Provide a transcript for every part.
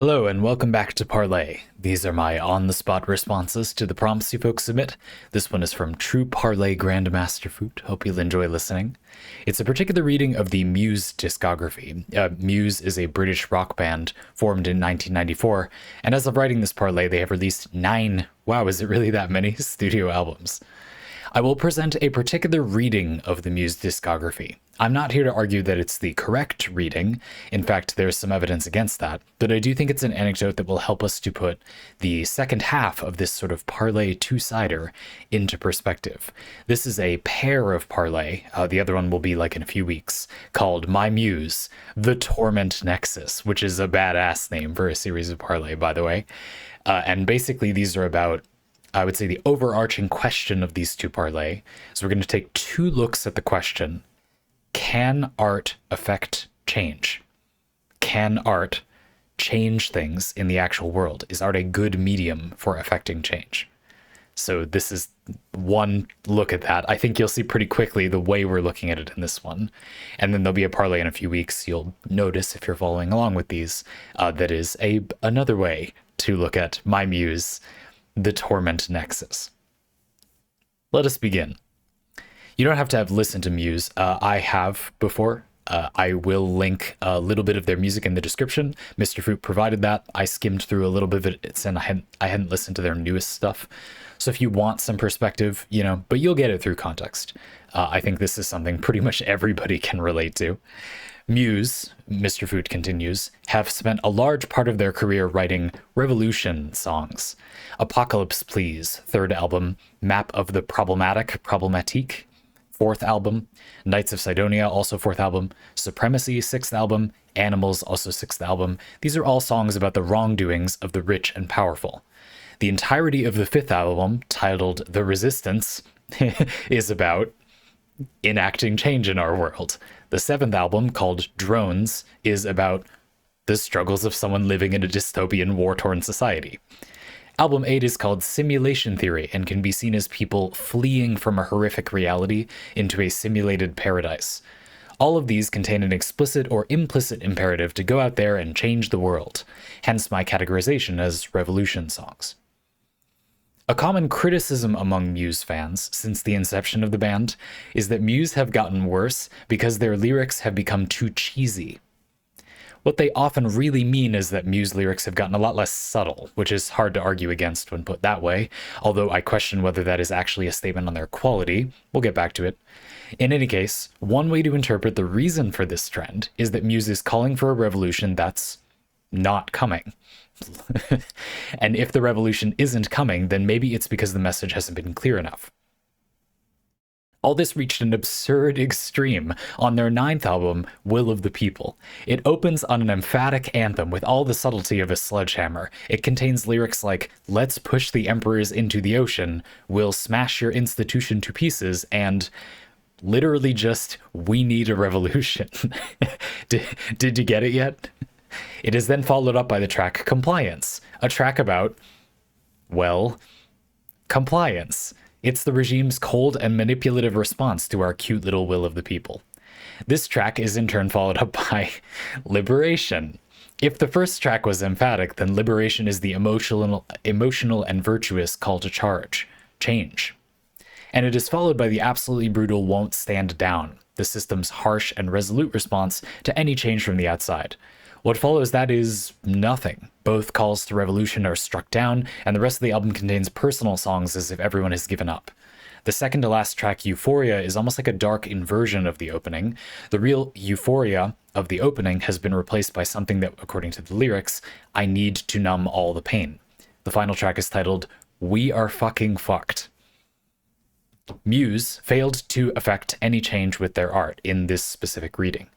Hello and welcome back to Parley. These are my on-the-spot responses to the prompts you folks submit. This one is from True Parley Grandmaster Foot. Hope you'll enjoy listening. It's a particular reading of the Muse discography. Muse is a British rock band formed in 1994, and as of writing this Parley, they have released 9, wow, is it really that many, studio albums. I will present a particular reading of the Muse discography. I'm not here to argue that it's the correct reading. In fact, there's some evidence against that, but I do think it's an anecdote that will help us to put the second half of this sort of Parley two-sider into perspective. This is a pair of Parley, the other one will be like in a few weeks, called My Muse, the Torment Nexus, which is a badass name for a series of Parley, by the way. And basically these are about, I would say, the overarching question of these two Parley. So we're going to take 2 looks at the question: can art affect change? Can art change things in the actual world? Is art a good medium for affecting change? So this is one look at that. I think you'll see pretty quickly the way we're looking at it in this one. And then there'll be a Parley in a few weeks. You'll notice if you're following along with these, that is another way to look at My Muse, the Torment Nexus. Let us begin. You don't have to have listened to Muse. I have before. I will link a little bit of their music in the description. Mr. Fruit provided that. I skimmed through a little bit of it, and I hadn't listened to their newest stuff. So if you want some perspective, but you'll get it through context. I think this is something pretty much everybody can relate to. Muse, Mr. Foot continues, have spent a large part of their career writing revolution songs. Apocalypse Please, 3rd album. Map of the Problematique, 4th album. Knights of Sidonia, also 4th album. Supremacy, 6th album. Animals, also 6th album. These are all songs about the wrongdoings of the rich and powerful. The entirety of the 5th album, titled The Resistance, is about enacting change in our world. The 7th album, called Drones, is about the struggles of someone living in a dystopian, war-torn society. Album 8 is called Simulation Theory and can be seen as people fleeing from a horrific reality into a simulated paradise. All of these contain an explicit or implicit imperative to go out there and change the world, hence my categorization as revolution songs. A common criticism among Muse fans since the inception of the band is that Muse have gotten worse because their lyrics have become too cheesy. What they often really mean is that Muse lyrics have gotten a lot less subtle, which is hard to argue against when put that way, although I question whether that is actually a statement on their quality. We'll get back to it. In any case, one way to interpret the reason for this trend is that Muse is calling for a revolution that's not coming. And if the revolution isn't coming, then maybe it's because the message hasn't been clear enough. All this reached an absurd extreme on their 9th album, Will of the People. It opens on an emphatic anthem with all the subtlety of a sledgehammer. It contains lyrics like, "Let's push the emperors into the ocean," "We'll smash your institution to pieces," and literally just, "We need a revolution." Did you get it yet? It is then followed up by the track Compliance, a track about, well, compliance. It's the regime's cold and manipulative response to our cute little Will of the People. This track is in turn followed up by Liberation. If the first track was emphatic, then Liberation is the emotional and virtuous call to change. And it is followed by the absolutely brutal Won't Stand Down, the system's harsh and resolute response to any change from the outside. What follows that is nothing. Both calls to revolution are struck down, and the rest of the album contains personal songs as if everyone has given up. The second to last track, Euphoria, is almost like a dark inversion of the opening. The real euphoria of the opening has been replaced by something that, according to the lyrics, I need to numb all the pain. The final track is titled We Are Fucking Fucked. Muse failed to affect any change with their art in this specific reading.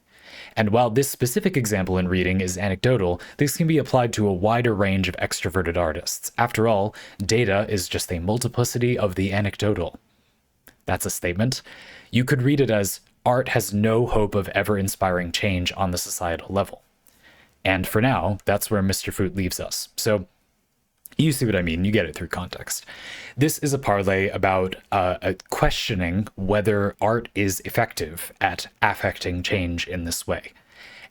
And while this specific example in reading is anecdotal, this can be applied to a wider range of extroverted artists. After all, data is just a multiplicity of the anecdotal. That's a statement. You could read it as, art has no hope of ever inspiring change on the societal level. And for now, that's where Mr. Fruit leaves us. So you see what I mean, you get it through context. This is a Parley about questioning whether art is effective at affecting change in this way.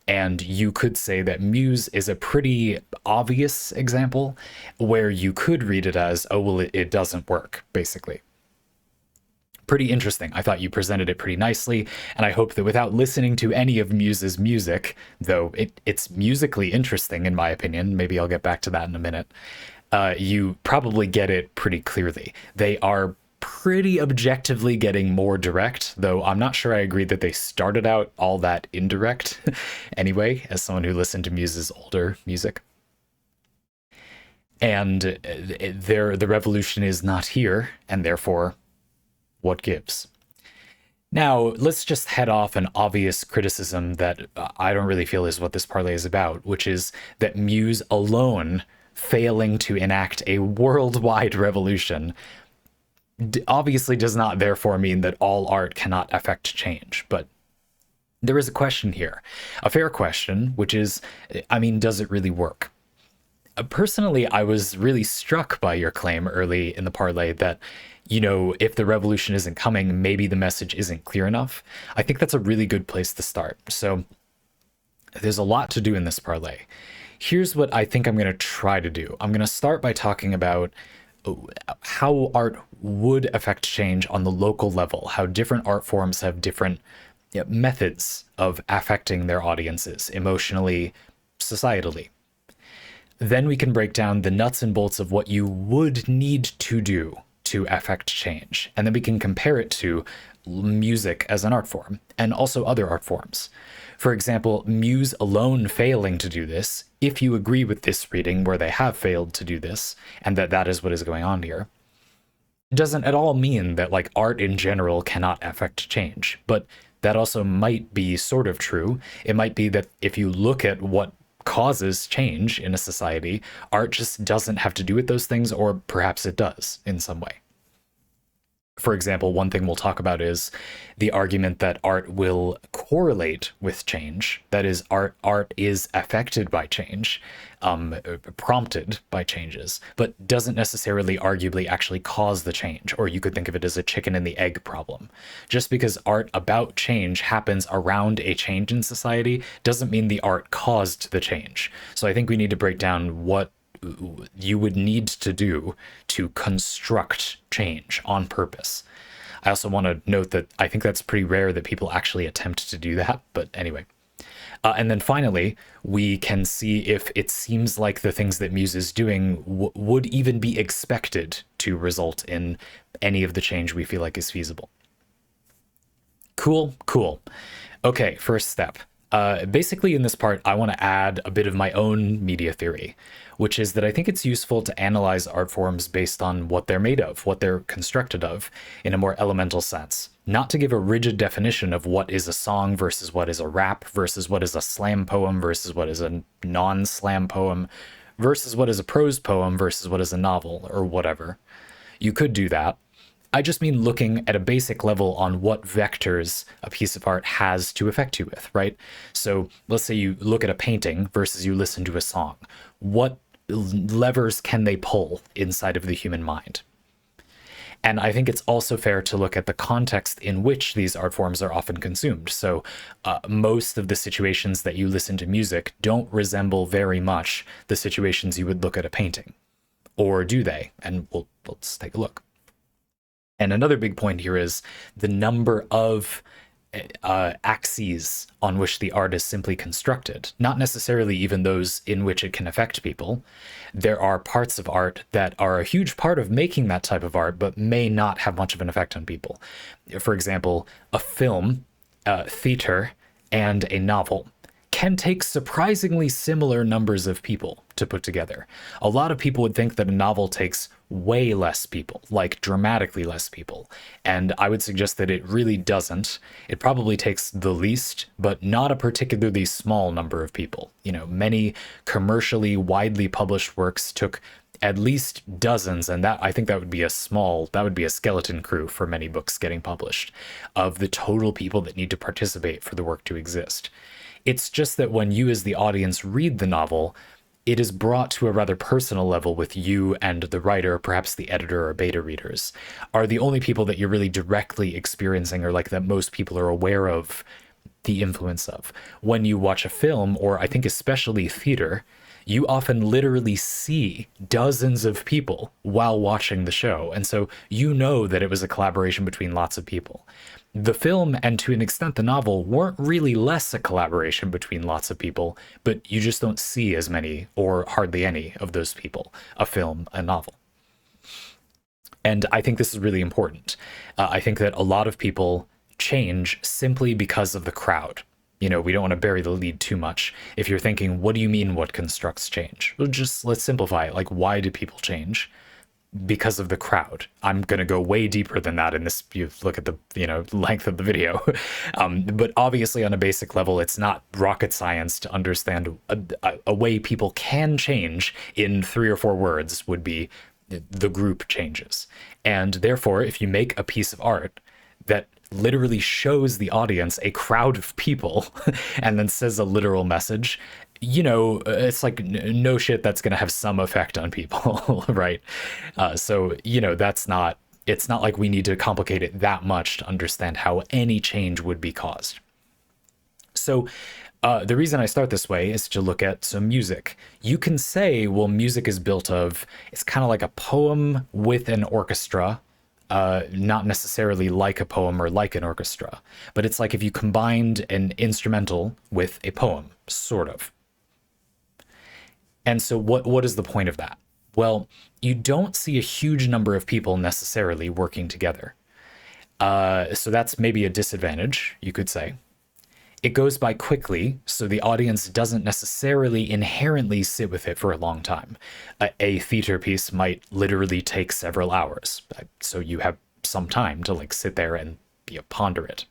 And you could say that Muse is a pretty obvious example where you could read it as, oh, well, it doesn't work, basically. Pretty interesting. I thought you presented it pretty nicely, and I hope that without listening to any of Muse's music, though it's musically interesting in my opinion, maybe I'll get back to that in a minute, you probably get it pretty clearly. They are pretty objectively getting more direct, though I'm not sure I agree that they started out all that indirect anyway, as someone who listened to Muse's older music. And the revolution is not here, and therefore, what gives? Now, let's just head off an obvious criticism that I don't really feel is what this parlay is about, which is that Muse alone failing to enact a worldwide revolution obviously does not therefore mean that all art cannot affect change. But there is a question here, a fair question, which is, I mean, does it really work? Personally, I was really struck by your claim early in the parlay that, you know, if the revolution isn't coming, maybe the message isn't clear enough. I think that's a really good place to start. So there's a lot to do in this parlay. Here's what I think I'm going to try to do. I'm going to start by talking about how art would affect change on the local level, how different art forms have different methods of affecting their audiences emotionally, societally. Then we can break down the nuts and bolts of what you would need to do to affect change. And then we can compare it to music as an art form and also other art forms. For example, Muse alone failing to do this, if you agree with this reading where they have failed to do this, and that is what is going on here, doesn't at all mean that like art in general cannot affect change. But that also might be sort of true. It might be that if you look at what causes change in a society, art just doesn't have to do with those things, or perhaps it does in some way. For example, one thing we'll talk about is the argument that art will correlate with change. That is, art is affected by change, prompted by changes, but doesn't necessarily arguably actually cause the change. Or you could think of it as a chicken and the egg problem. Just because art about change happens around a change in society doesn't mean the art caused the change. So I think we need to break down what you would need to do to construct change on purpose. I also want to note that I think that's pretty rare that people actually attempt to do that, but anyway. And then finally, we can see if it seems like the things that Muse is doing would even be expected to result in any of the change we feel like is feasible. Cool. Okay, first step. Basically in this part, I want to add a bit of my own media theory, which is that I think it's useful to analyze art forms based on what they're made of, what they're constructed of, in a more elemental sense. Not to give a rigid definition of what is a song versus what is a rap versus what is a slam poem versus what is a non-slam poem versus what is a prose poem versus what is a novel or whatever. You could do that. I just mean looking at a basic level on what vectors a piece of art has to affect you with, right? So let's say you look at a painting versus you listen to a song. What levers can they pull inside of the human mind? And I think it's also fair to look at the context in which these art forms are often consumed. So most of the situations that you listen to music don't resemble very much the situations you would look at a painting. Or do they? And let's take a look. And another big point here is the number of axes on which the art is simply constructed, not necessarily even those in which it can affect people. There are parts of art that are a huge part of making that type of art, but may not have much of an effect on people. For example, a film, theater, and a novel can take surprisingly similar numbers of people to put together. A lot of people would think that a novel takes way less people, like dramatically less people. And I would suggest that it really doesn't. It probably takes the least, but not a particularly small number of people. You know, many commercially widely published works took at least dozens, and I think that would be a skeleton crew for many books getting published, of the total people that need to participate for the work to exist. It's just that when you as the audience read the novel, it is brought to a rather personal level with you and the writer, perhaps the editor or beta readers, are the only people that you're really directly experiencing, or like that most people are aware of the influence of. When you watch a film, or I think especially theater, you often literally see dozens of people while watching the show. And so you know that it was a collaboration between lots of people. The film, and to an extent the novel, weren't really less a collaboration between lots of people, but you just don't see as many or hardly any of those people, a film, a novel. And I think this is really important. I think that a lot of people change simply because of the crowd. You know, we don't want to bury the lead too much. If you're thinking, what do you mean what constructs change? Well, just let's simplify it. Like, why do people change? Because of the crowd. I'm going to go way deeper than that in this. You look at the, length of the video. But obviously on a basic level, it's not rocket science to understand a way people can change in 3 or 4 words would be the group changes. And therefore, if you make a piece of art that literally shows the audience a crowd of people and then says a literal message, it's like no shit, that's going to have some effect on people, right? So it's not like we need to complicate it that much to understand how any change would be caused. So the reason I start this way is to look at some music. You can say, well, music is built of, it's kind of like a poem with an orchestra. Not necessarily like a poem or like an orchestra, but it's like if you combined an instrumental with a poem, sort of. And so what is the point of that? Well, you don't see a huge number of people necessarily working together. So that's maybe a disadvantage, you could say. It goes by quickly, so the audience doesn't necessarily inherently sit with it for a long time. A theater piece might literally take several hours, so you have some time to sit there and ponder it.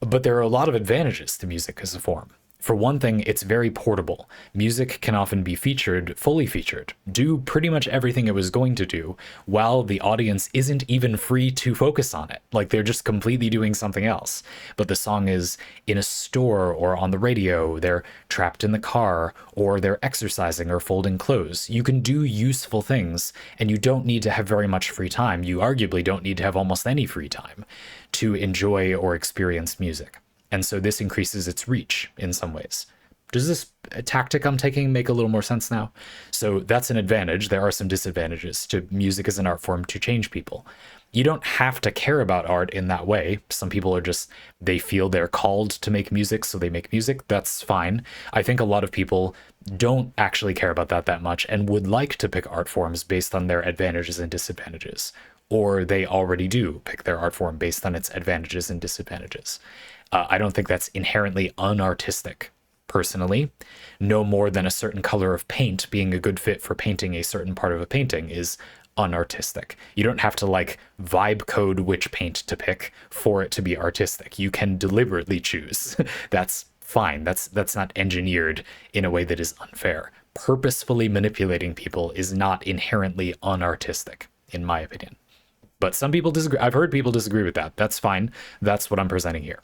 But there are a lot of advantages to music as a form. For one thing, it's very portable. Music can often be featured, fully featured, do pretty much everything it was going to do, while the audience isn't even free to focus on it. Like, they're just completely doing something else. But the song is in a store or on the radio, they're trapped in the car, or they're exercising or folding clothes. You can do useful things, and you don't need to have very much free time. You arguably don't need to have almost any free time to enjoy or experience music. And so this increases its reach in some ways. Does this tactic I'm taking make a little more sense now? So that's an advantage. There are some disadvantages to music as an art form to change people. You don't have to care about art in that way. Some people are just, they feel they're called to make music, so they make music. That's fine. I think a lot of people don't actually care about that much and would like to pick art forms based on their advantages and disadvantages. Or they already do pick their art form based on its advantages and disadvantages. I don't think that's inherently unartistic, personally. No more than a certain color of paint being a good fit for painting a certain part of a painting is unartistic. You don't have to vibe code which paint to pick for it to be artistic. You can deliberately choose. That's fine. That's not engineered in a way that is unfair. Purposefully manipulating people is not inherently unartistic, in my opinion. But some people disagree. I've heard people disagree with that. That's fine. That's what I'm presenting here.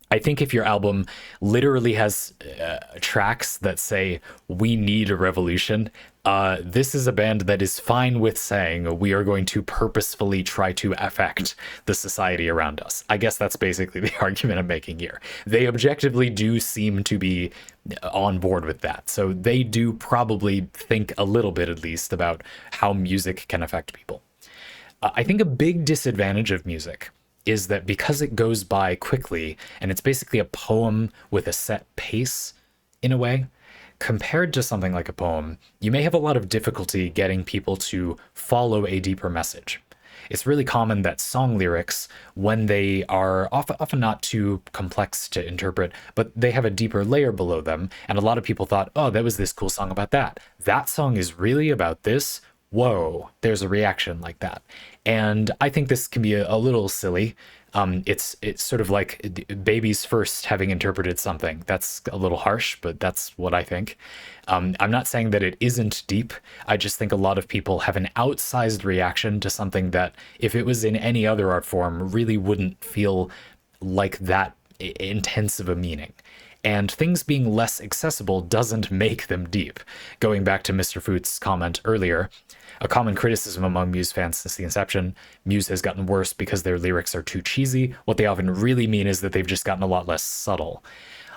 I think if your album literally has tracks that say, we need a revolution, this is a band that is fine with saying, we are going to purposefully try to affect the society around us. I guess that's basically the argument I'm making here. They objectively do seem to be on board with that. So they do probably think a little bit, at least, about how music can affect people. I think a big disadvantage of music is that because it goes by quickly and it's basically a poem with a set pace in a way, compared to something like a poem, you may have a lot of difficulty getting people to follow a deeper message. It's really common that song lyrics, when they are often not too complex to interpret, but they have a deeper layer below them, and a lot of people thought, oh, that was this cool song about that. That song is really about this. Whoa, there's a reaction like that. And I think this can be a little silly. It's sort of like babies first having interpreted something. That's a little harsh, but that's what I think. I'm not saying that it isn't deep. I just think a lot of people have an outsized reaction to something that, if it was in any other art form, really wouldn't feel like that intense of a meaning. and things being less accessible doesn't make them deep. Going back to Mr. Foot's comment earlier, a common criticism among Muse fans since the inception, Muse has gotten worse because their lyrics are too cheesy. What they often really mean is that they've just gotten a lot less subtle.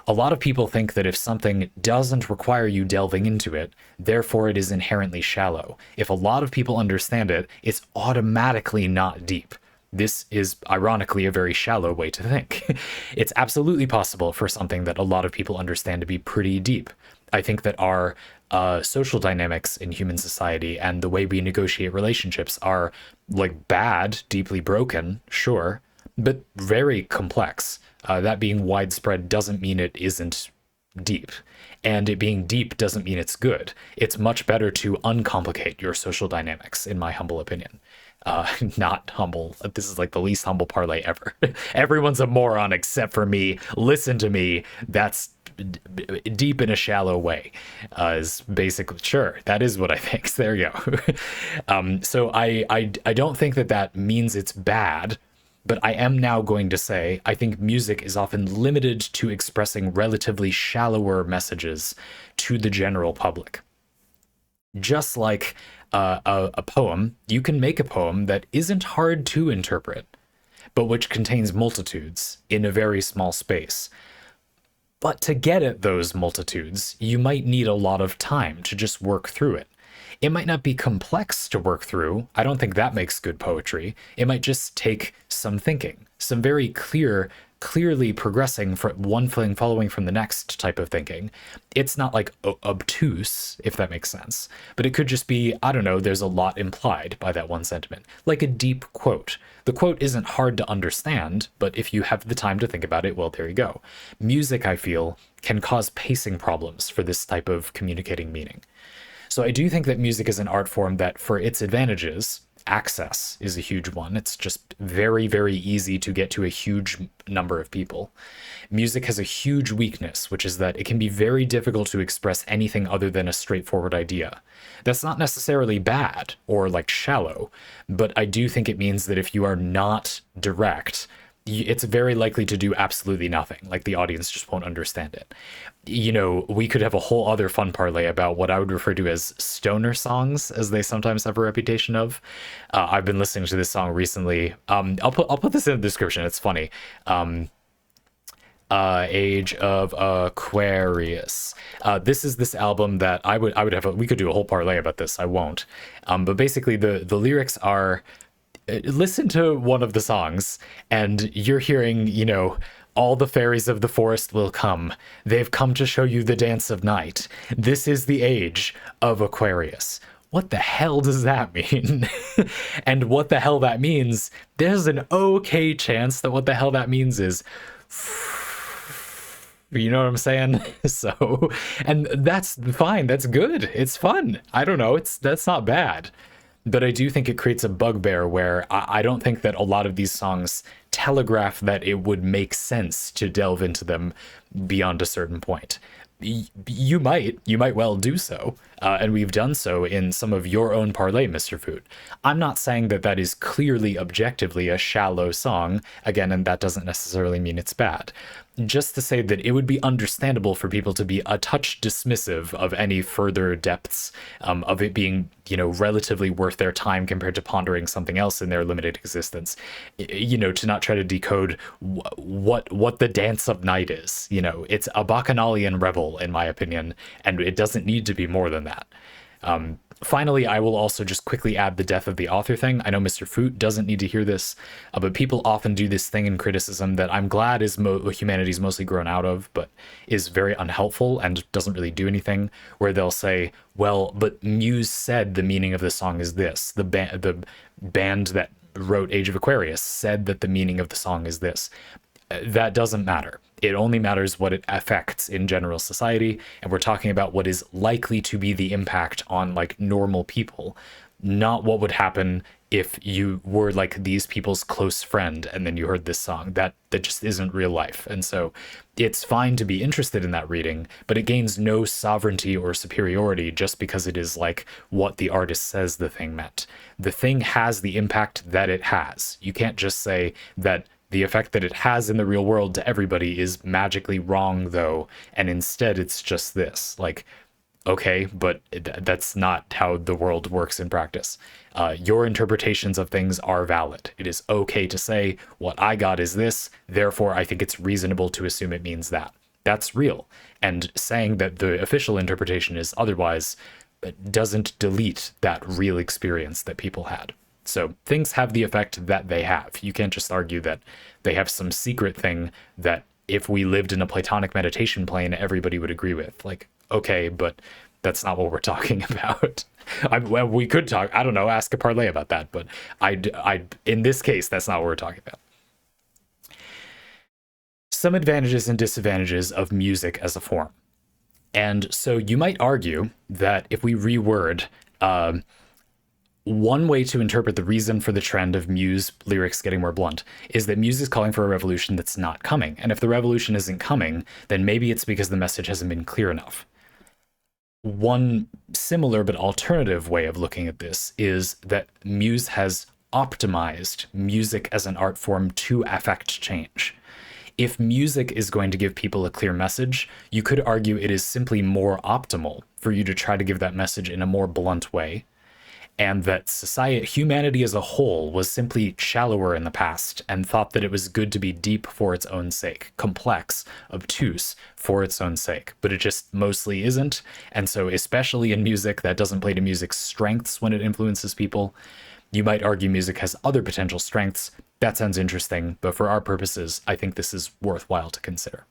A lot of people think that if something doesn't require you delving into it, therefore it is inherently shallow. If a lot of people understand it, it's automatically not deep. This is ironically a very shallow way to think. It's absolutely possible for something that a lot of people understand to be pretty deep. I think that our social dynamics in human society and the way we negotiate relationships are like bad, deeply broken, sure, but very complex. That being widespread doesn't mean it isn't deep. And it being deep doesn't mean it's good. It's much better to uncomplicate your social dynamics, in my humble opinion. Not humble. This is like the least humble parlay ever. Everyone's a moron except for me. Listen to me. That's deep in a shallow way. Is basically, sure, that is what I think. There you go. So I don't think that that means it's bad. But I am now going to say, I think music is often limited to expressing relatively shallower messages to the general public. Just like a poem, you can make a poem that isn't hard to interpret, but which contains multitudes in a very small space. But to get at those multitudes, you might need a lot of time to just work through it. It might not be complex to work through. I don't think that makes good poetry. It might just take some thinking, some very clearly progressing from one thing following from the next type of thinking. It's not like obtuse, if that makes sense, but it could just be, I don't know, there's a lot implied by that one sentiment, like a deep quote. The quote isn't hard to understand, but if you have the time to think about it, well, there you go. Music, I feel, can cause pacing problems for this type of communicating meaning. So I do think that music is an art form that, for its advantages, access is a huge one. It's just very, very easy to get to a huge number of people. Music has a huge weakness, which is that it can be very difficult to express anything other than a straightforward idea. That's not necessarily bad or like shallow, but I do think it means that if you are not direct, it's very likely to do absolutely nothing. Like, the audience just won't understand it. You know, we could have a whole other fun parlay about what I would refer to as stoner songs, as they sometimes have a reputation of. I've been listening to this song recently. I'll put this in the description. It's funny. Age of Aquarius. This is this album that I would have. We could do a whole parlay about this. I won't. But basically, the lyrics are. Listen to one of the songs and you're hearing, you know, all the fairies of the forest will come. They've come to show you the dance of night. This is the age of Aquarius. What the hell does that mean? And what the hell that means, there's an okay chance that what the hell that means is, you know what I'm saying? So, and that's fine. That's good. It's fun. I don't know. That's not bad. But I do think it creates a bugbear where I don't think that a lot of these songs telegraph that it would make sense to delve into them beyond a certain point. You might well do so, and we've done so in some of your own parlay, Mr. Foot. I'm not saying that that is clearly objectively a shallow song, again, and that doesn't necessarily mean it's bad. Just to say that it would be understandable for people to be a touch dismissive of any further depths of it being, you know, relatively worth their time compared to pondering something else in their limited existence. You know, to not try to decode what the dance of night is. You know, it's a bacchanalian revel, in my opinion, and it doesn't need to be more than that. Finally, I will also just quickly add the death of the author thing. I know Mr. Foot doesn't need to hear this, but people often do this thing in criticism that I'm glad is humanity's mostly grown out of, but is very unhelpful and doesn't really do anything, where they'll say, well, but Muse said the meaning of the song is this. The band that wrote Age of Aquarius said that the meaning of the song is this. That doesn't matter. It only matters what it affects in general society, and we're talking about what is likely to be the impact on like normal people, not what would happen if you were like these people's close friend and then you heard this song. That just isn't real life. And so it's fine to be interested in that reading, but it gains no sovereignty or superiority just because it is like what the artist says the thing meant. The thing has the impact that it has. You can't just say that The effect that it has in the real world to everybody is magically wrong, though, and instead it's just this. Like, okay, but that's not how the world works in practice. Your interpretations of things are valid. It is okay to say, what I got is this, therefore I think it's reasonable to assume it means that. That's real. And saying that the official interpretation is otherwise doesn't delete that real experience that people had. So things have the effect that they have. You can't just argue that they have some secret thing that if we lived in a Platonic meditation plane, everybody would agree with. Like, okay, but that's not what we're talking about. Well, we could talk, I don't know, ask a Parley about that, but in this case, that's not what we're talking about. Some advantages and disadvantages of music as a form. And so you might argue that if we reword, one way to interpret the reason for the trend of Muse lyrics getting more blunt is that Muse is calling for a revolution that's not coming. And if the revolution isn't coming, then maybe it's because the message hasn't been clear enough. One similar but alternative way of looking at this is that Muse has optimized music as an art form to affect change. If music is going to give people a clear message, you could argue it is simply more optimal for you to try to give that message in a more blunt way, and that humanity as a whole was simply shallower in the past and thought that it was good to be deep for its own sake, complex, obtuse for its own sake, but it just mostly isn't. And so especially in music, that doesn't play to music's strengths when it influences people. You might argue music has other potential strengths. That sounds interesting, but for our purposes, I think this is worthwhile to consider.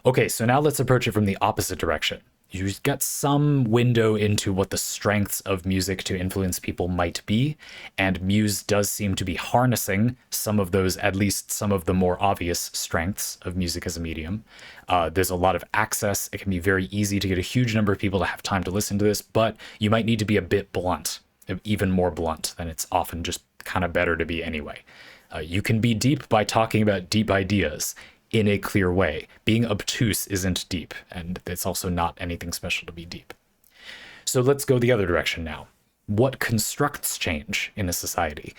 Okay, so now let's approach it from the opposite direction. You've got some window into what the strengths of music to influence people might be, and Muse does seem to be harnessing some of those, at least some of the more obvious strengths of music as a medium. There's a lot of access. It can be very easy to get a huge number of people to have time to listen to this, but you might need to be a bit blunt, even more blunt than it's often just kind of better to be anyway. You can be deep by talking about deep ideas in a clear way. Being obtuse isn't deep, and it's also not anything special to be deep. So let's go the other direction now. What constructs change in a society?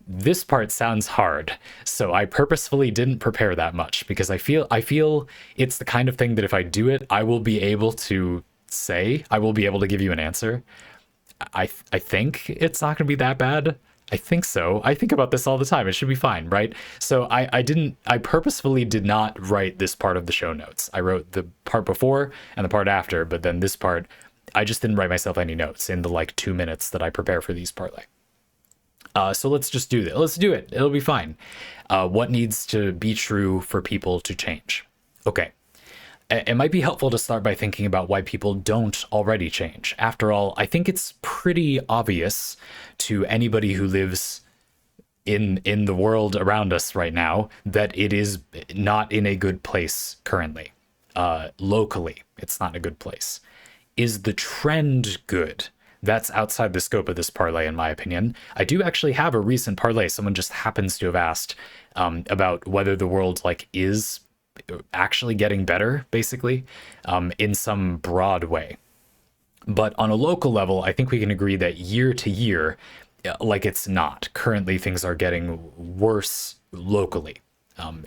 This part sounds hard, so I purposefully didn't prepare that much because I feel it's the kind of thing that if I do it, I will be able to give you an answer. I think it's not going to be that bad. I think so. I think about this all the time. It should be fine, right? So I purposefully did not write this part of the show notes. I wrote the part before and the part after, but then this part, I just didn't write myself any notes in the 2 minutes that I prepare for these Parley. So let's just do that. Let's do it. It'll be fine. What needs to be true for people to change? Okay. It might be helpful to start by thinking about why people don't already change. After all, I think it's pretty obvious to anybody who lives in the world around us right now that it is not in a good place currently. Locally, it's not a good place. Is the trend good? That's outside the scope of this Parley, in my opinion. I do actually have a recent Parley. Someone just happens to have asked about whether the world is actually getting better, basically, in some broad way. But on a local level, I think we can agree that year to year, it's not. Currently, things are getting worse locally.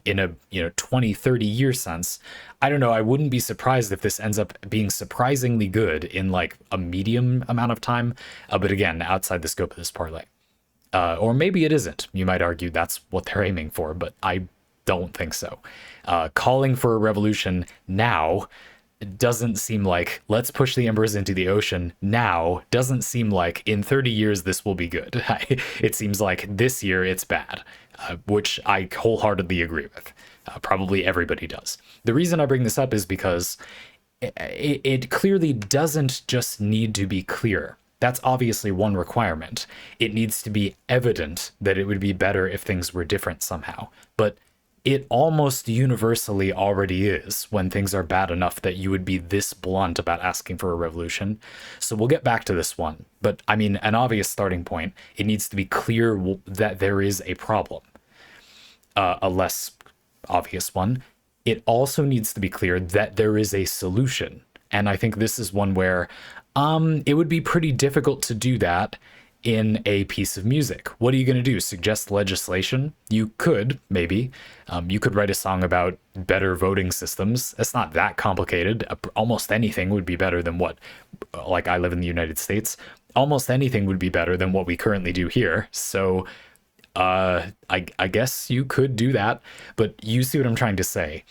In a 20, 30 year sense, I don't know, I wouldn't be surprised if this ends up being surprisingly good in a medium amount of time, but again, outside the scope of this Parley. Or maybe it isn't. You might argue that's what they're aiming for, but I don't think so. Calling for a revolution now doesn't seem like let's push the embers into the ocean now, doesn't seem like in 30 years this will be good. It seems like this year it's bad, which I wholeheartedly agree with. Probably everybody does. The reason I bring this up is because it clearly doesn't just need to be clear. That's obviously one requirement. It needs to be evident that it would be better if things were different somehow. But it almost universally already is when things are bad enough that you would be this blunt about asking for a revolution. So we'll get back to this one. But I mean, an obvious starting point, it needs to be clear that there is a problem. A less obvious one, it also needs to be clear that there is a solution. And I think this is one where it would be pretty difficult to do that in a piece of music. What are you going to do? Suggest legislation? You could, maybe. You could write a song about better voting systems. It's not that complicated. Almost anything would be better than what, like, I live in the United States. Almost anything would be better than what we currently do here. So I guess you could do that, but you see what I'm trying to say.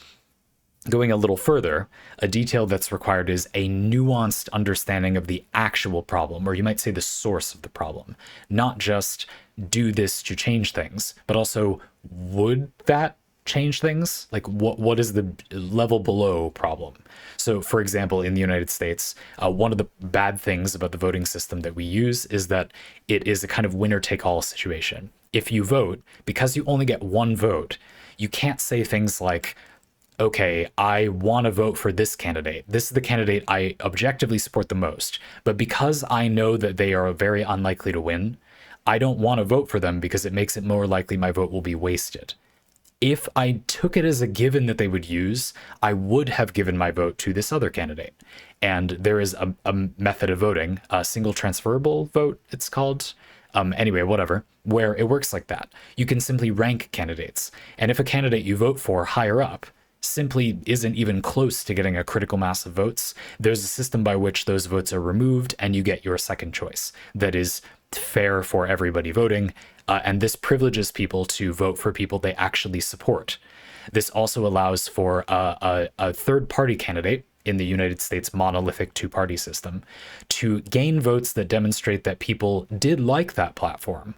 Going a little further, a detail that's required is a nuanced understanding of the actual problem, or you might say the source of the problem. Not just do this to change things, but also would that change things? Like what is the level below problem? So for example, in the United States, one of the bad things about the voting system that we use is that it is a kind of winner take all situation. If you vote, because you only get one vote, you can't say things like, okay, I want to vote for this candidate. This is the candidate I objectively support the most. But because I know that they are very unlikely to win, I don't want to vote for them because it makes it more likely my vote will be wasted. If I took it as a given that they would use, I would have given my vote to this other candidate. And there is a method of voting, a single transferable vote, it's called. Anyway, whatever, where it works like that. You can simply rank candidates. And if a candidate you vote for higher up simply isn't even close to getting a critical mass of votes, there's a system by which those votes are removed and you get your second choice that is fair for everybody voting, and this privileges people to vote for people they actually support. This also allows for a third-party candidate in the United States monolithic two-party system to gain votes that demonstrate that people did like that platform,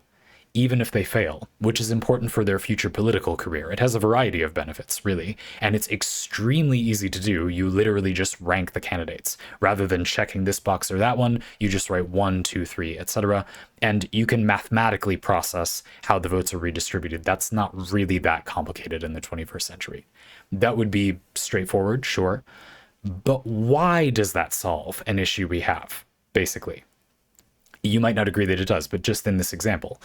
even if they fail, which is important for their future political career. It has a variety of benefits, really, and it's extremely easy to do. You literally just rank the candidates. Rather than checking this box or that one, you just write 1, 2, 3, etc. And you can mathematically process how the votes are redistributed. That's not really that complicated in the 21st century. That would be straightforward, sure. But why does that solve an issue we have, basically? You might not agree that it does, but just in this example.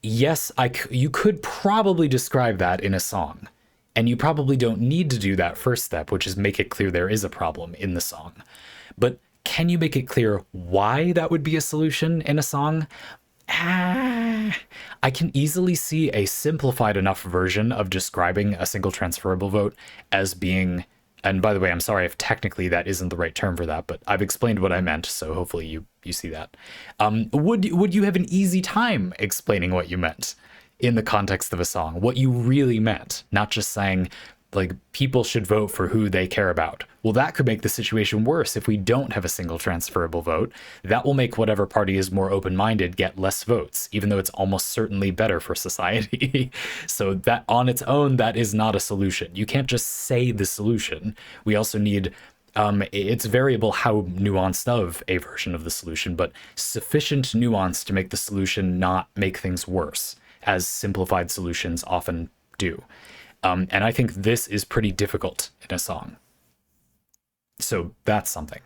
Yes, you could probably describe that in a song, and you probably don't need to do that first step, which is make it clear there is a problem in the song. But can you make it clear why that would be a solution in a song? I can easily see a simplified enough version of describing a single transferable vote as being, and by the way, I'm sorry if technically that isn't the right term for that, but I've explained what I meant, so hopefully you see that. Would you have an easy time explaining what you meant in the context of a song, what you really meant, not just saying, like, people should vote for who they care about? Well, that could make the situation worse if we don't have a single transferable vote. That will make whatever party is more open-minded get less votes, even though it's almost certainly better for society. So that on its own, that is not a solution. You can't just say the solution. We also need, it's variable how nuanced of a version of the solution, but sufficient nuance to make the solution not make things worse, as simplified solutions often do. And I think this is pretty difficult in a song. So that's something.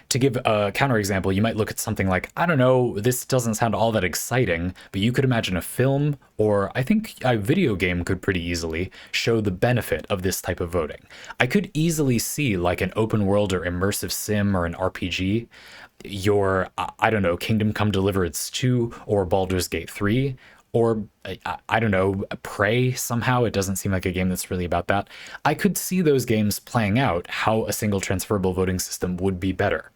To give a counterexample, you might look at something like, I don't know, this doesn't sound all that exciting, but you could imagine a film, or I think a video game could pretty easily show the benefit of this type of voting. I could easily see like an open world or immersive sim or an RPG, your, I don't know, Kingdom Come Deliverance 2 or Baldur's Gate 3, or I don't know, Prey somehow. It doesn't seem like a game that's really about that. I could see those games playing out how a single transferable voting system would be better.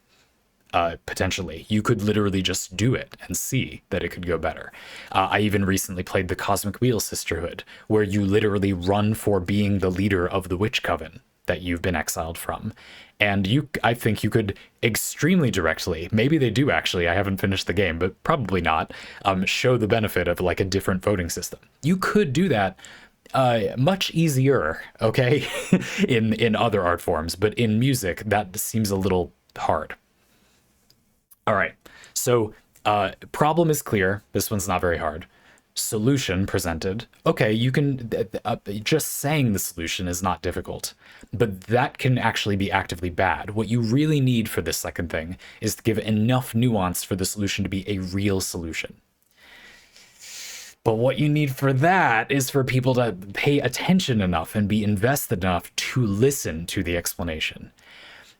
Potentially. You could literally just do it and see that it could go better. I even recently played the Cosmic Wheel Sisterhood, where you literally run for being the leader of the Witch Coven that you've been exiled from. And I think you could extremely directly, maybe they do actually, I haven't finished the game, but probably not, show the benefit of like a different voting system. You could do that much easier, okay, in other art forms, but in music, that seems a little hard. All right, so problem is clear. This one's not very hard. Solution presented. Okay, you can, just saying the solution is not difficult, but that can actually be actively bad. What you really need for this second thing is to give enough nuance for the solution to be a real solution. But what you need for that is for people to pay attention enough and be invested enough to listen to the explanation.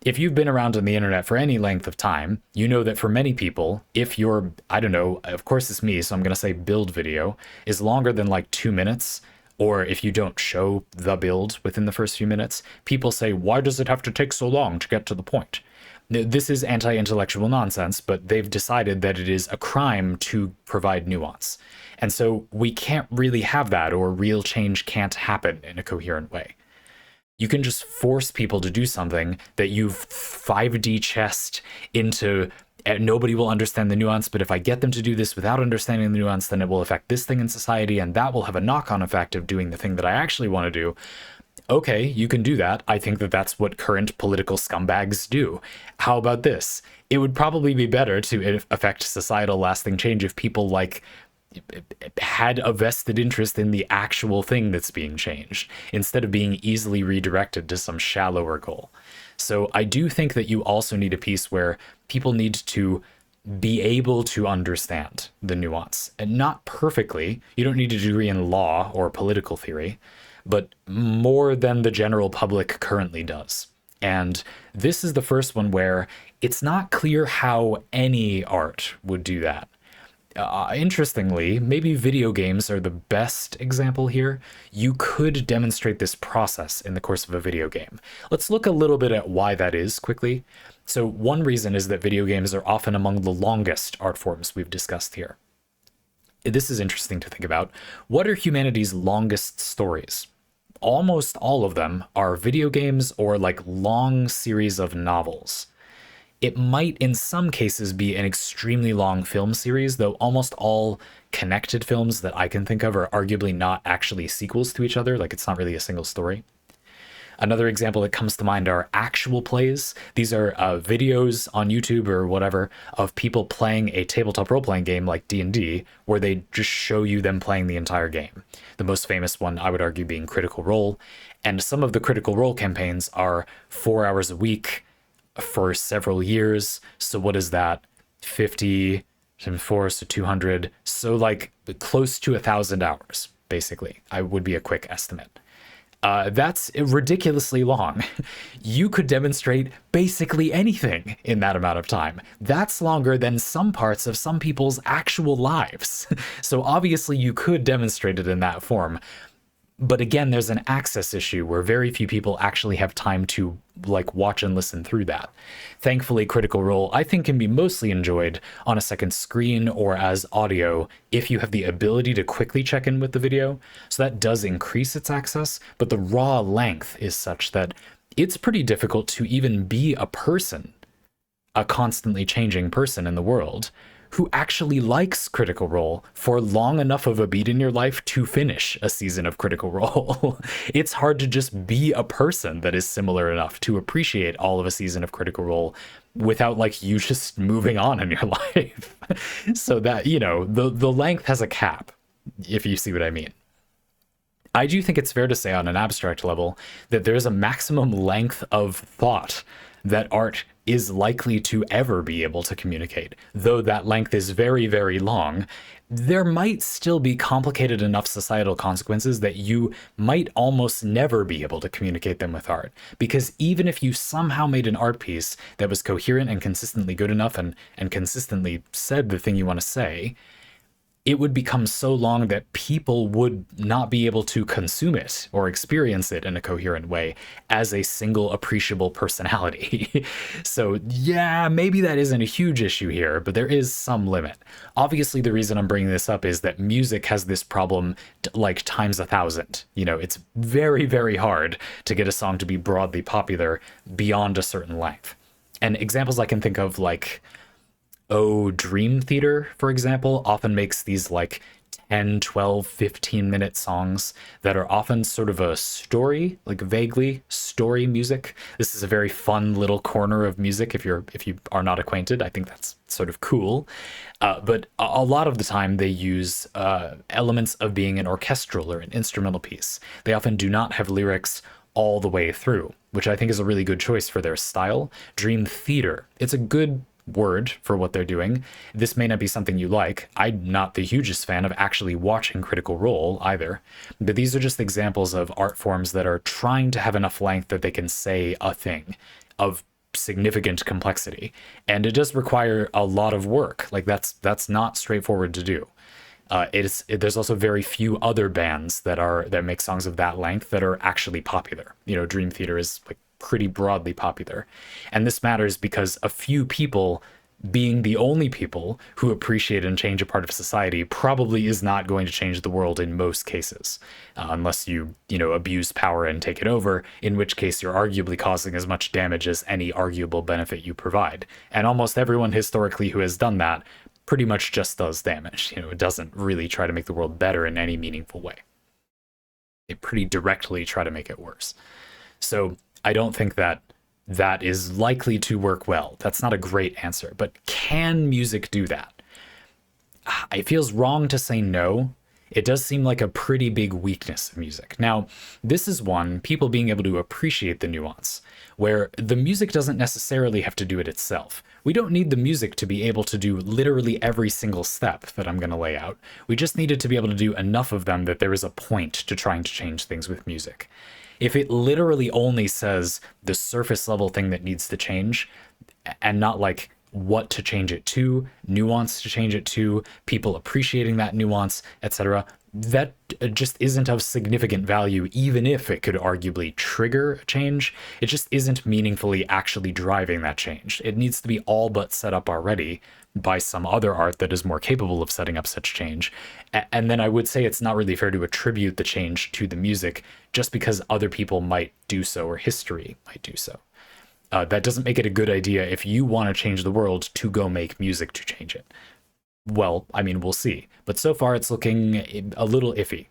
If you've been around on the internet for any length of time, you know that for many people, if your, I don't know, of course it's me, so I'm going to say build video is longer than like 2 minutes, or if you don't show the build within the first few minutes, people say, why does it have to take so long to get to the point? This is anti-intellectual nonsense, but they've decided that it is a crime to provide nuance. And so we can't really have that, or real change can't happen in a coherent way. You can just force people to do something that you've 5D chessed into, nobody will understand the nuance, but if I get them to do this without understanding the nuance, then it will affect this thing in society, and that will have a knock-on effect of doing the thing that I actually want to do. Okay, you can do that. I think that that's what current political scumbags do. How about this? It would probably be better to affect societal lasting change if people like had a vested interest in the actual thing that's being changed, instead of being easily redirected to some shallower goal. So I do think that you also need a piece where people need to be able to understand the nuance, and not perfectly. You don't need a degree in law or political theory, but more than the general public currently does. And this is the first one where it's not clear how any art would do that. Interestingly, maybe video games are the best example here. You could demonstrate this process in the course of a video game. Let's look a little bit at why that is quickly. So one reason is that video games are often among the longest art forms we've discussed here. This is interesting to think about. What are humanity's longest stories? Almost all of them are video games or like long series of novels. It might, in some cases, be an extremely long film series, though almost all connected films that I can think of are arguably not actually sequels to each other, like it's not really a single story. Another example that comes to mind are actual plays. These are videos on YouTube or whatever of people playing a tabletop role-playing game like D&D, where they just show you them playing the entire game. The most famous one, I would argue, being Critical Role. And some of the Critical Role campaigns are 4 hours a week for several years. So what is that? 50 times 4, so 200. So like close to 1,000 hours, basically, would be a quick estimate. That's ridiculously long. You could demonstrate basically anything in that amount of time. That's longer than some parts of some people's actual lives. So obviously you could demonstrate it in that form. But again, there's an access issue where very few people actually have time to like watch and listen through that. Thankfully, Critical Role, I think, can be mostly enjoyed on a second screen or as audio if you have the ability to quickly check in with the video. So that does increase its access, but the raw length is such that it's pretty difficult to even be a person, a constantly changing person in the world, who actually likes Critical Role for long enough of a beat in your life to finish a season of Critical Role. It's hard to just be a person that is similar enough to appreciate all of a season of Critical Role without like you just moving on in your life. So that, you know, the length has a cap, if you see what I mean. I do think it's fair to say on an abstract level that there's a maximum length of thought that art is likely to ever be able to communicate. Though that length is very, very long, there might still be complicated enough societal consequences that you might almost never be able to communicate them with art. Because even if you somehow made an art piece that was coherent and consistently good enough and consistently said the thing you want to say, it would become so long that people would not be able to consume it or experience it in a coherent way as a single appreciable personality. So yeah, maybe that isn't a huge issue here, but there is some limit. Obviously, the reason I'm bringing this up is that music has this problem like times 1,000. You know, it's very, very hard to get a song to be broadly popular beyond a certain length. And examples I can think of, like, Dream Theater, for example, often makes these like 10, 12, 15-minute songs that are often sort of a story, like vaguely story music. This is a very fun little corner of music if you are not acquainted. I think that's sort of cool. But a lot of the time they use elements of being an orchestral or an instrumental piece. They often do not have lyrics all the way through, which I think is a really good choice for their style. Dream Theater, it's a good word for what they're doing. This may not be something you like. I'm not the hugest fan of actually watching Critical Role either, but these are just examples of art forms that are trying to have enough length that they can say a thing of significant complexity, and it does require a lot of work. Like that's not straightforward to do. There's also very few other bands that make songs of that length that are actually popular. You know, Dream Theater is like pretty broadly popular, and this matters because a few people being the only people who appreciate and change a part of society probably is not going to change the world in most cases, unless you abuse power and take it over, in which case you're arguably causing as much damage as any arguable benefit you provide. And almost everyone historically who has done that pretty much just does damage. You know, it doesn't really try to make the world better in any meaningful way. They pretty directly try to make it worse. So I don't think that is likely to work well. That's not a great answer, but can music do that? It feels wrong to say no. It does seem like a pretty big weakness of music. Now, this is one, people being able to appreciate the nuance, where the music doesn't necessarily have to do it itself. We don't need the music to be able to do literally every single step that I'm going to lay out. We just need it to be able to do enough of them that there is a point to trying to change things with music. If it literally only says the surface level thing that needs to change, and not like what to change it to, nuance to change it to, people appreciating that nuance, etc., that just isn't of significant value, even if it could arguably trigger a change. It just isn't meaningfully actually driving that change. It needs to be all but set up already by some other art that is more capable of setting up such change. And then I would say it's not really fair to attribute the change to the music just because other people might do so or history might do so. That doesn't make it a good idea if you want to change the world to go make music to change it. Well, I mean, we'll see. But so far it's looking a little iffy.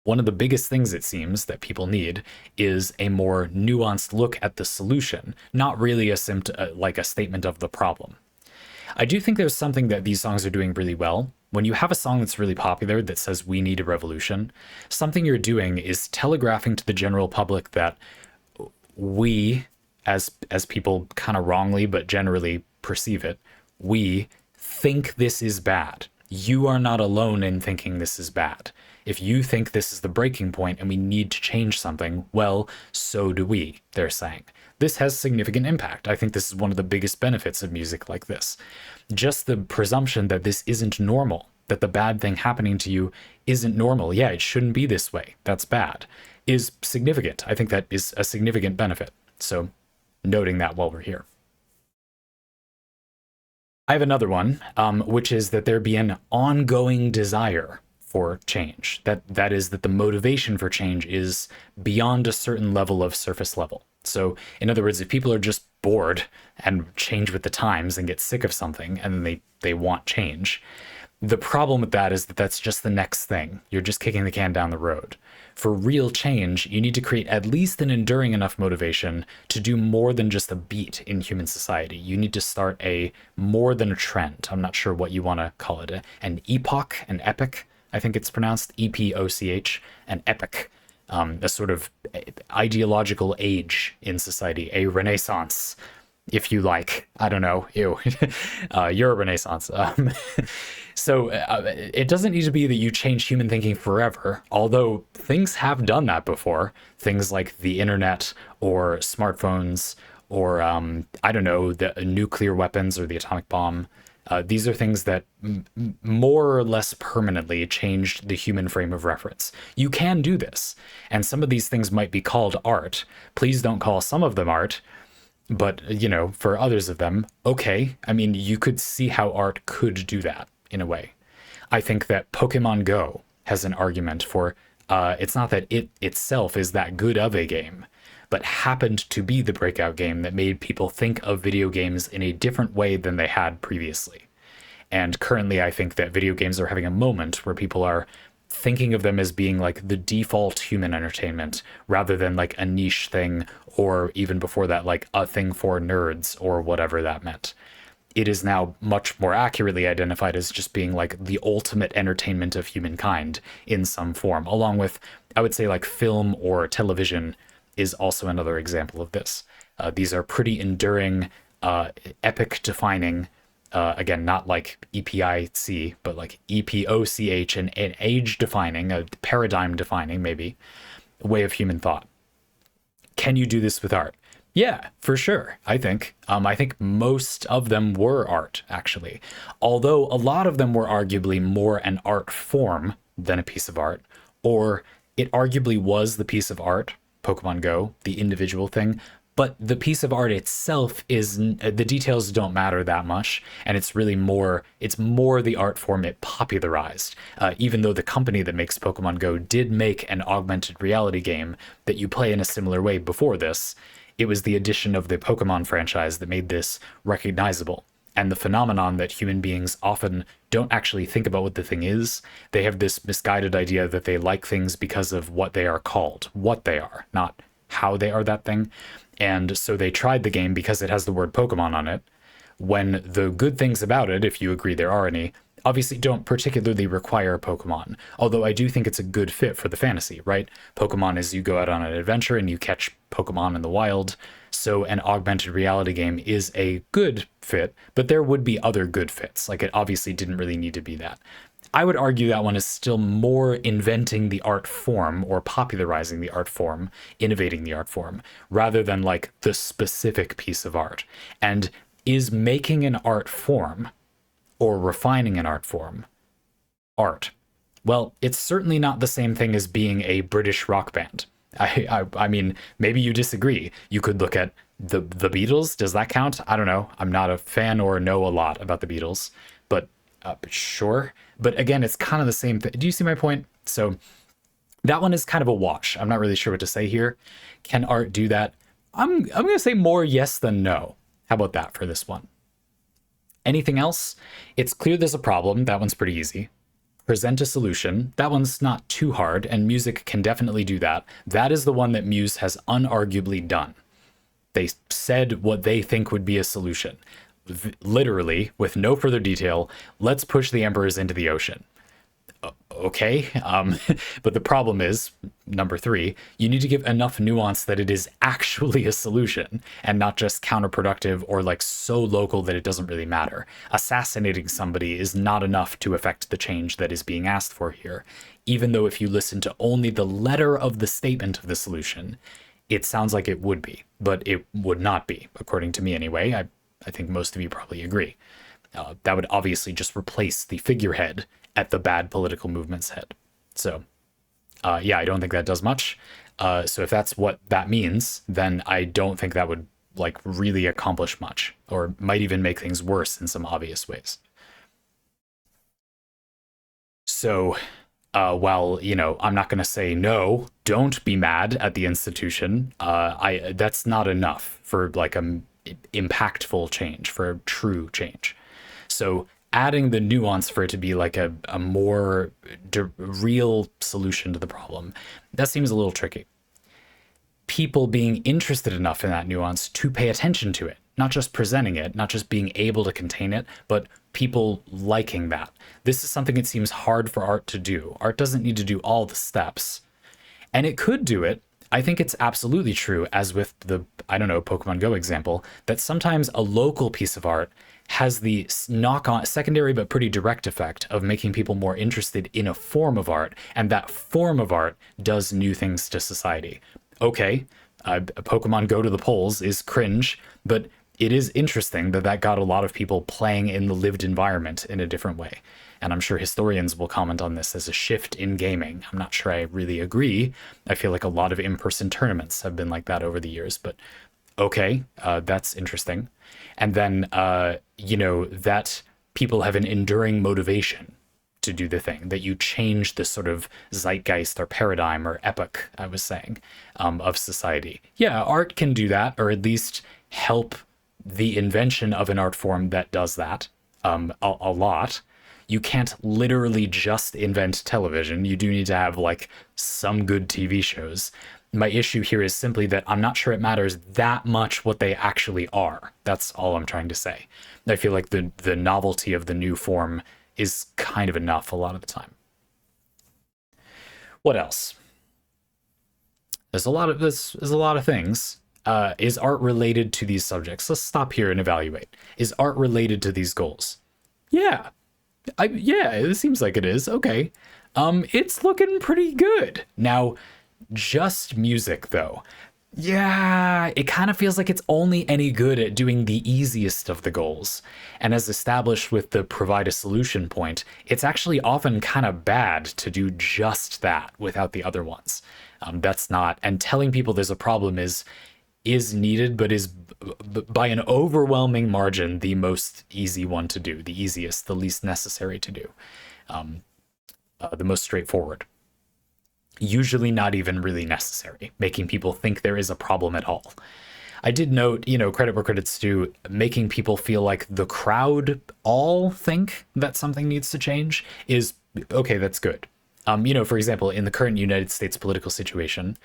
One of the biggest things it seems that people need is a more nuanced look at the solution, not really like a statement of the problem. I do think there's something that these songs are doing really well. When you have a song that's really popular that says we need a revolution, something you're doing is telegraphing to the general public that we, as people kind of wrongly but generally perceive it, we think this is bad. You are not alone in thinking this is bad. If you think this is the breaking point and we need to change something, well, so do we, they're saying. This has significant impact. I think this is one of the biggest benefits of music like this. Just the presumption that this isn't normal, that the bad thing happening to you isn't normal. Yeah, it shouldn't be this way. That's bad. Is significant. I think that is a significant benefit. So noting that while we're here. I have another one, which is that there be an ongoing desire for change. That is that the motivation for change is beyond a certain level of surface level. So in other words, if people are just bored and change with the times and get sick of something and then they want change, the problem with that is that that's just the next thing. You're just kicking the can down the road. For real change, you need to create at least an enduring enough motivation to do more than just a beat in human society. You need to start more than a trend. I'm not sure what you want to call it. An epoch, an epic, I think it's pronounced, E-P-O-C-H, an epic. A sort of ideological age in society, a renaissance, if you like. I don't know. Ew. You're a renaissance. So it doesn't need to be that you change human thinking forever, although things have done that before. Things like the internet or smartphones or, I don't know, the nuclear weapons or the atomic bomb. These are things that more or less permanently changed the human frame of reference. You can do this, and some of these things might be called art. Please don't call some of them art, but, for others of them, okay. I mean, you could see how art could do that in a way. I think that Pokemon Go has an argument for it's not that it itself is that good of a game, but happened to be the breakout game that made people think of video games in a different way than they had previously. And currently, I think that video games are having a moment where people are thinking of them as being like the default human entertainment rather than like a niche thing, or even before that, like a thing for nerds or whatever that meant. It is now much more accurately identified as just being like the ultimate entertainment of humankind in some form, along with, I would say, like film or television is also another example of this. These are pretty enduring, epic defining, again, not like EPIC, but like EPOCH, an age defining, a paradigm defining, maybe, way of human thought. Can you do this with art? Yeah, for sure. I think most of them were art, actually. Although a lot of them were arguably more an art form than a piece of art, or it arguably was the piece of art, Pokemon Go, the individual thing, but the piece of art itself is the details don't matter that much, and it's more the art form it popularized. Even though the company that makes Pokemon Go did make an augmented reality game that you play in a similar way before this, it was the addition of the Pokemon franchise that made this recognizable. And the phenomenon that human beings often don't actually think about what the thing is. They have this misguided idea that they like things because of what they are called, what they are, not how they are that thing. And so they tried the game because it has the word Pokemon on it, when the good things about it, if you agree there are any, obviously don't particularly require Pokemon. Although I do think it's a good fit for the fantasy, right? Pokemon is you go out on an adventure and you catch Pokemon in the wild. So an augmented reality game is a good fit, but there would be other good fits. Like it obviously didn't really need to be that. I would argue that one is still more inventing the art form or popularizing the art form, innovating the art form, rather than like the specific piece of art. And is making an art form or refining an art form art? Well, it's certainly not the same thing as being a British rock band. I mean, maybe you disagree. You could look at the Beatles. Does that count? I don't know. I'm not a fan or know a lot about the Beatles, but sure. But again, it's kind of the same thing. Do you see my point? So that one is kind of a wash. I'm not really sure what to say here. Can art do that? I'm going to say more yes than no. How about that for this one? Anything else? It's clear there's a problem. That one's pretty easy. Present a solution. That one's not too hard, and music can definitely do that. That is the one that Muse has unarguably done. They said what they think would be a solution. Literally, with no further detail, let's push the emperors into the ocean. Okay, but the problem is, number 3, you need to give enough nuance that it is actually a solution and not just counterproductive or like so local that it doesn't really matter. Assassinating somebody is not enough to affect the change that is being asked for here, even though if you listen to only the letter of the statement of the solution, it sounds like it would be, but it would not be, according to me anyway. I think most of you probably agree. That would obviously just replace the figurehead at the bad political movement's head. So, yeah, I don't think that does much. So if that's what that means, then I don't think that would like really accomplish much, or might even make things worse in some obvious ways. So, while, you know, I'm not going to say no, don't be mad at the institution. That's not enough for like a impactful change, for a true change. So adding the nuance for it to be like a more real solution to the problem, that seems a little tricky. People being interested enough in that nuance to pay attention to it, not just presenting it, not just being able to contain it, but people liking that. This is something it seems hard for art to do. Art doesn't need to do all the steps, and it could do it. I think it's absolutely true, as with the, I don't know, Pokemon Go example, that sometimes a local piece of art has the knock-on, secondary but pretty direct effect of making people more interested in a form of art, and that form of art does new things to society. Okay, Pokemon Go to the polls is cringe, but it is interesting that that got a lot of people playing in the lived environment in a different way. And I'm sure historians will comment on this as a shift in gaming. I'm not sure I really agree. I feel like a lot of in-person tournaments have been like that over the years, but okay, that's interesting. And then, you know, that people have an enduring motivation to do the thing, that you change the sort of zeitgeist or paradigm or epoch, I was saying, of society. Yeah, art can do that, or at least help the invention of an art form that does that a lot. You can't literally just invent television. You do need to have like some good TV shows. My issue here is simply that I'm not sure it matters that much what they actually are. That's all I'm trying to say. I feel like the novelty of the new form is kind of enough a lot of the time. What else? There's a lot of things. Is art related to these subjects? Let's stop here and evaluate. Is art related to these goals? Yeah. Yeah, it seems like it is. Okay. It's looking pretty good. Now, just music though. Yeah, it kind of feels like it's only any good at doing the easiest of the goals. And as established with the provide a solution point, it's actually often kind of bad to do just that without the other ones. That's not, and telling people there's a problem is needed, but is by an overwhelming margin the most easy one to do, the easiest, the least necessary to do, the most straightforward. Usually not even really necessary, making people think there is a problem at all. I did note, credit where credit's due, making people feel like the crowd all think that something needs to change is okay, that's good. For example, in the current United States political situation,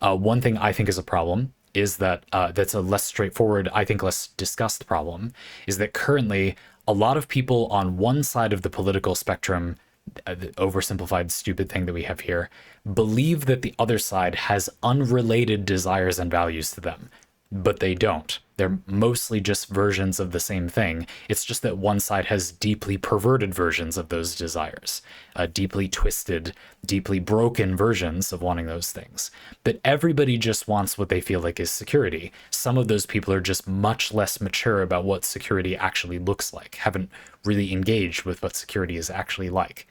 one thing I think is a problem is that that's a less straightforward, I think less discussed problem, is that currently a lot of people on one side of the political spectrum, the oversimplified, stupid thing that we have here, believe that the other side has unrelated desires and values to them, but they don't. They're mostly just versions of the same thing. It's just that one side has deeply perverted versions of those desires, deeply twisted, deeply broken versions of wanting those things. But everybody just wants what they feel like is security. Some of those people are just much less mature about what security actually looks like, haven't really engaged with what security is actually like.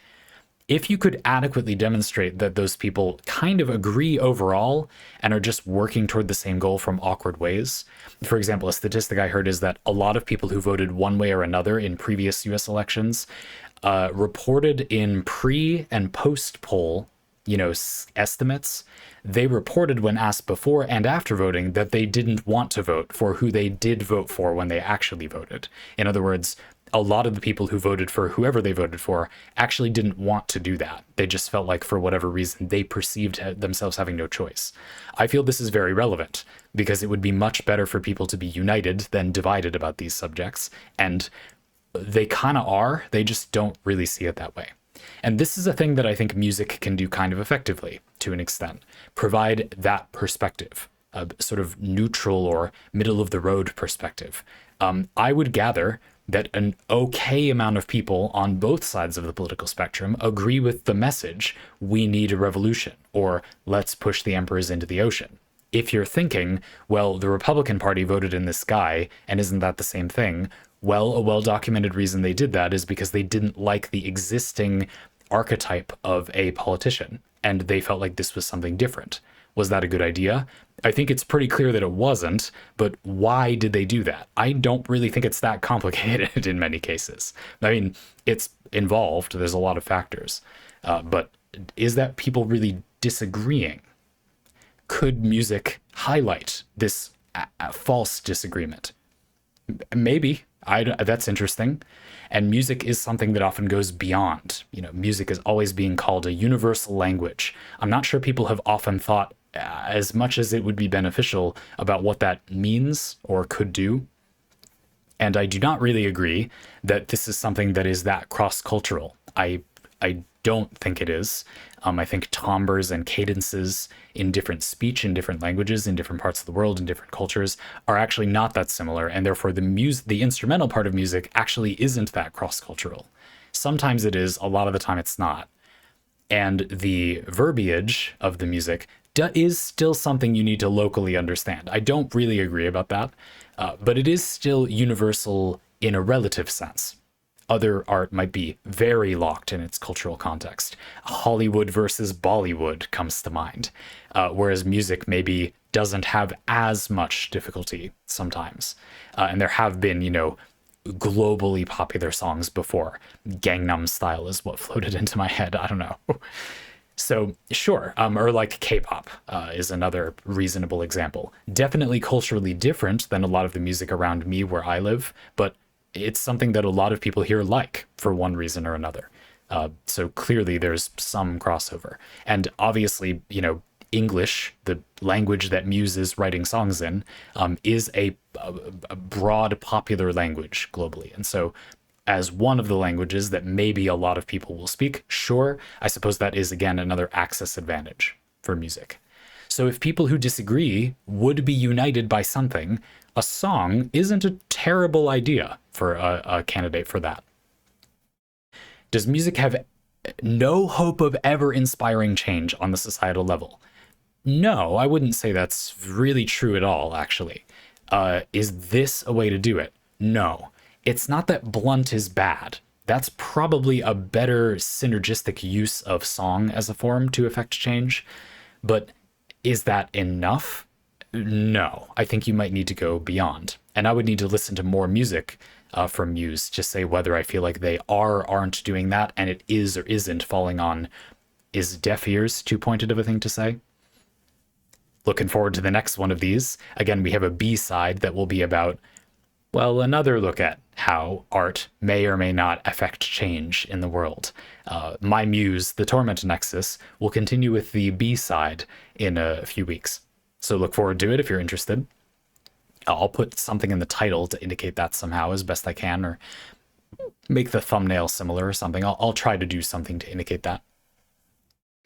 If you could adequately demonstrate that those people kind of agree overall and are just working toward the same goal from awkward ways. For example, a statistic I heard is that a lot of people who voted one way or another in previous US elections reported in pre and post poll, estimates. They reported when asked before and after voting that they didn't want to vote for who they did vote for when they actually voted. In other words, a lot of the people who voted for whoever they voted for actually didn't want to do that. They just felt like for whatever reason they perceived themselves having no choice. I feel this is very relevant because it would be much better for people to be united than divided about these subjects. And they kind of are, they just don't really see it that way. And this is a thing that I think music can do kind of effectively to an extent, provide that perspective, a sort of neutral or middle of the road perspective. I would gather that an okay amount of people on both sides of the political spectrum agree with the message, we need a revolution, or let's push the emperors into the ocean. If you're thinking, well, the Republican Party voted in this guy, and isn't that the same thing? Well, a well-documented reason they did that is because they didn't like the existing archetype of a politician, and they felt like this was something different. Was that a good idea? I think it's pretty clear that it wasn't, but why did they do that? I don't really think it's that complicated in many cases. I mean, it's involved, there's a lot of factors, but is that people really disagreeing? Could music highlight this false disagreement? Maybe. That's interesting. And music is something that often goes beyond. Music is always being called a universal language. I'm not sure people have often thought as much as it would be beneficial about what that means or could do. And I do not really agree that this is something that is that cross-cultural. I don't think it is. I think timbres and cadences in different speech, in different languages, in different parts of the world, in different cultures are actually not that similar. And therefore the instrumental part of music actually isn't that cross-cultural. Sometimes it is, a lot of the time it's not. And the verbiage of the music is still something you need to locally understand. I don't really agree about that, but it is still universal in a relative sense. Other art might be very locked in its cultural context. Hollywood versus Bollywood comes to mind, whereas music maybe doesn't have as much difficulty sometimes. And there have been, globally popular songs before. Gangnam Style is what floated into my head. I don't know. So sure, or like K-pop is another reasonable example. Definitely culturally different than a lot of the music around me where I live, but it's something that a lot of people here like for one reason or another. So clearly there's some crossover. And obviously, English, the language that Muse is writing songs in, is a broad popular language globally. And so as one of the languages that maybe a lot of people will speak, sure, I suppose that is, again, another access advantage for music. So if people who disagree would be united by something, a song isn't a terrible idea for a candidate for that. Does music have no hope of ever inspiring change on the societal level? No, I wouldn't say that's really true at all, actually. Is this a way to do it? No. It's not that blunt is bad. That's probably a better synergistic use of song as a form to affect change. But is that enough? No. I think you might need to go beyond. And I would need to listen to more music from Muse to say whether I feel like they are or aren't doing that, and it is or isn't falling on, is deaf ears too pointed of a thing to say? Looking forward to the next one of these. Again, we have a B-side that will be about, well, another look at how art may or may not affect change in the world. My muse, the Torment Nexus, will continue with the B-side in a few weeks. So look forward to it if you're interested. I'll put something in the title to indicate that somehow as best I can, or make the thumbnail similar or something. I'll try to do something to indicate that.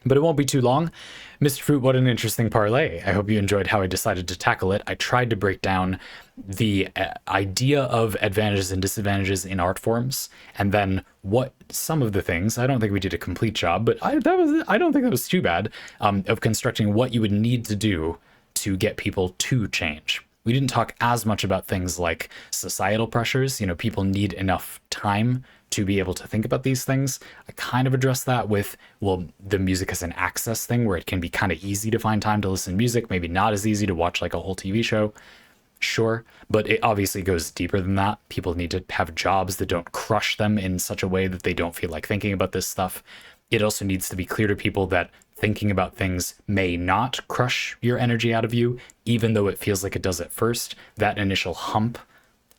But it won't be too long. Mr. Fruit, what an interesting parlay. I hope you enjoyed how I decided to tackle it. I tried to break down the idea of advantages and disadvantages in art forms, and then what some of the things, I don't think we did a complete job, but I don't think that was too bad, of constructing what you would need to do to get people to change. We didn't talk as much about things like societal pressures. You know, people need enough time to be able to think about these things. I kind of addressed that with, well, the music as an access thing where it can be kind of easy to find time to listen to music, maybe not as easy to watch like a whole TV show. Sure, but it obviously goes deeper than that. People need to have jobs that don't crush them in such a way that they don't feel like thinking about this stuff. It also needs to be clear to people that thinking about things may not crush your energy out of you, even though it feels like it does at first. That initial hump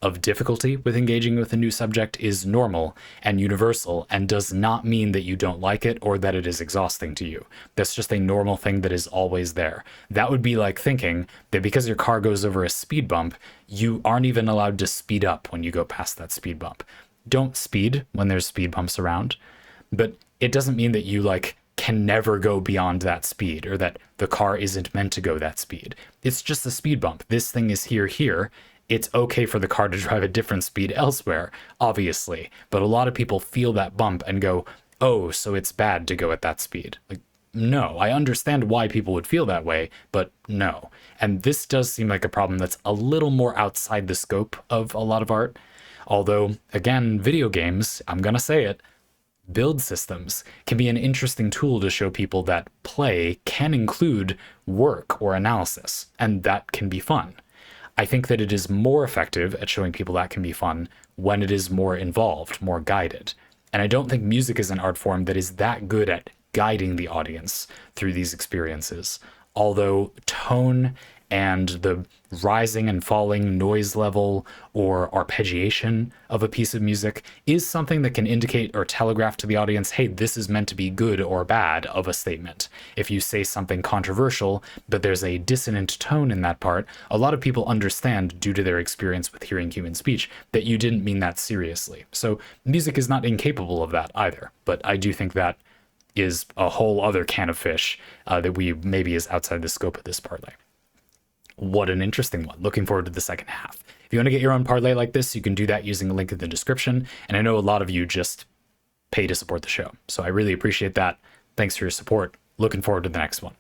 of difficulty with engaging with a new subject is normal and universal and does not mean that you don't like it or that it is exhausting to you. That's just a normal thing that is always there. That would be like thinking that because your car goes over a speed bump, you aren't even allowed to speed up when you go past that speed bump. Don't speed when there's speed bumps around, but it doesn't mean that you like can never go beyond that speed or that the car isn't meant to go that speed. It's just a speed bump. This thing is here. It's okay for the car to drive a different speed elsewhere, obviously, but a lot of people feel that bump and go, oh, so it's bad to go at that speed. Like, no, I understand why people would feel that way, but no. And this does seem like a problem that's a little more outside the scope of a lot of art. Although, again, video games, I'm gonna say it, build systems can be an interesting tool to show people that play can include work or analysis, and that can be fun. I think that it is more effective at showing people that can be fun when it is more involved, more guided. And I don't think music is an art form that is that good at guiding the audience through these experiences. Although tone and the rising and falling noise level or arpeggiation of a piece of music is something that can indicate or telegraph to the audience, hey, this is meant to be good or bad of a statement. If you say something controversial, but there's a dissonant tone in that part, a lot of people understand, due to their experience with hearing human speech, that you didn't mean that seriously. So music is not incapable of that either, but I do think that is a whole other can of fish that we maybe is outside the scope of this parlay. What an interesting one. Looking forward to the second half. If you want to get your own parlay like this, you can do that using a link in the description. And I know a lot of you just pay to support the show, so I really appreciate that. Thanks for your support. Looking forward to the next one.